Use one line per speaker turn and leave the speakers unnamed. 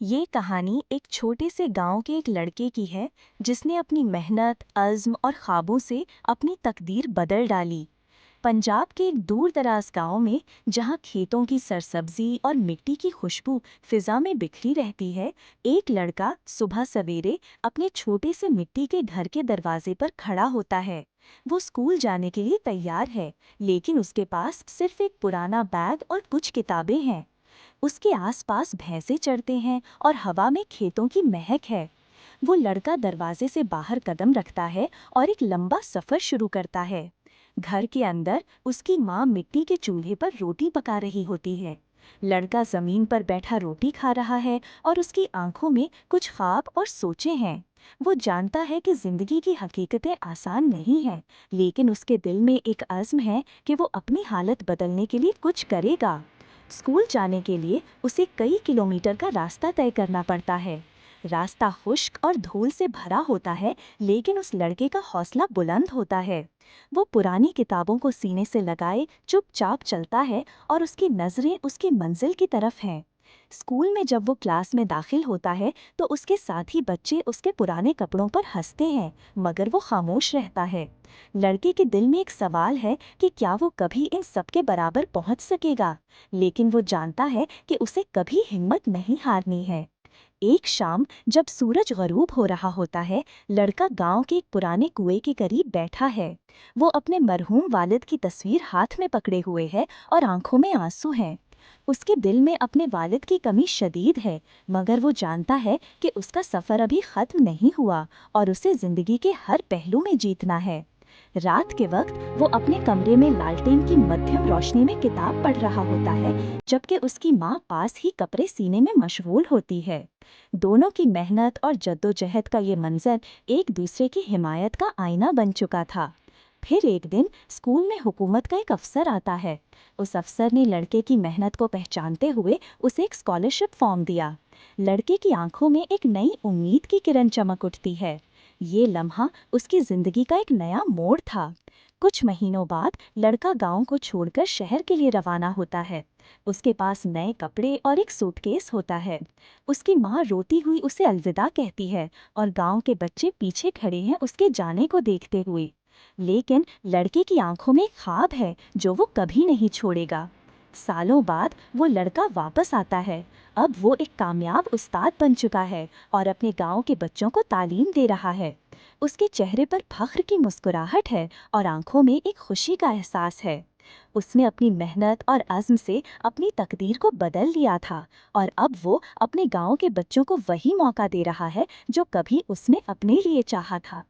ये कहानी एक छोटे से गांव के एक लड़के की है जिसने अपनी मेहनत, अज़्म और ख्वाबों से अपनी तकदीर बदल डाली। पंजाब के एक दूर दराज गांव में, जहां खेतों की सरसब्जी और मिट्टी की खुशबू फिजा में बिखरी रहती है, एक लड़का सुबह सवेरे अपने छोटे से मिट्टी के घर के दरवाजे पर खड़ा होता है। वो स्कूल जाने के लिए तैयार है, लेकिन उसके पास सिर्फ एक पुराना बैग और कुछ किताबें हैं। उसके आसपास भैंसे चरते हैं और हवा में खेतों की महक है। वो लड़का दरवाजे से बाहर कदम रखता है और एक लंबा सफर शुरू करता है। घर के अंदर उसकी माँ मिट्टी के चूल्हे पर रोटी पका रही होती है। लड़का जमीन पर बैठा रोटी खा रहा है और उसकी आंखों में कुछ ख्वाब और सोचें हैं। वो जानता है कि जिंदगी की हकीकतें आसान नहीं हैं, लेकिन उसके दिल में एक अज़्म है कि वो अपनी हालत बदलने के लिए कुछ करेगा। स्कूल जाने के लिए उसे कई किलोमीटर का रास्ता तय करना पड़ता है। रास्ता खुश्क और धूल से भरा होता है, लेकिन उस लड़के का हौसला बुलंद होता है। वो पुरानी किताबों को सीने से लगाए चुपचाप चलता है और उसकी नजरें उसकी मंजिल की तरफ हैं। स्कूल में जब वो क्लास में दाखिल होता है तो उसके साथी बच्चे उसके पुराने कपड़ों पर हंसते हैं, मगर वो खामोश रहता है। लड़के के दिल में एक सवाल है कि क्या वो कभी इन सब के बराबर पहुंच सकेगा, लेकिन वो जानता है कि उसे कभी हिम्मत नहीं हारनी है। एक शाम जब सूरज गरूब हो रहा होता है, लड़का गांव के एक पुराने कुएं के करीब बैठा है। वो अपने मरहूम वालिद की तस्वीर हाथ में पकड़े हुए है और आंखों में आंसू हैं। उसके दिल में अपने वालिद की कमी शदीद है, मगर वो जानता है कि उसका सफ़र अभी ख़त्म नहीं हुआ और उसे ज़िंदगी के हर पहलू में जीतना है। रात के वक्त वो अपने कमरे में लालटेन की मध्यम रोशनी में किताब पढ़ रहा होता है, जबकि उसकी माँ पास ही कपड़े सीने में मशगूल होती है। दोनों की मेहनत और जद्दोजहद का ये मंजर एक दूसरे की हिमायत का आईना बन चुका था। फिर एक दिन स्कूल में हुकूमत का एक अफसर आता है। उस अफसर ने लड़के की मेहनत को पहचानते हुए उसे एक स्कॉलरशिप फॉर्म दिया। लड़के की आंखों में एक नई उम्मीद की किरण चमक उठती है। ये लम्हा उसकी जिंदगी का एक नया मोड़ था। कुछ महीनों बाद लड़का गांव को छोड़कर शहर के लिए रवाना होता है। उसके पास नए कपड़े और एक सूटकेस होता है। उसकी माँ रोती हुई उसे अलविदा कहती है और गांव के बच्चे पीछे खड़े हैं उसके जाने को देखते हुए। लेकिन लड़के की आंखों में एक ख्वाब है जो वो कभी नहीं छोड़ेगा। सालों बाद वो लड़का वापस आता है। अब वो एक कामयाब उस्ताद बन चुका है और अपने गांव के बच्चों को तालीम दे रहा है। उसके चेहरे पर फख्र की मुस्कुराहट है और आंखों में एक खुशी का एहसास है। उसने अपनी मेहनत और अज़्म से अपनी तकदीर को बदल लिया था और अब वो अपने गांव के बच्चों को वही मौका दे रहा है जो कभी उसने अपने लिए चाहा था।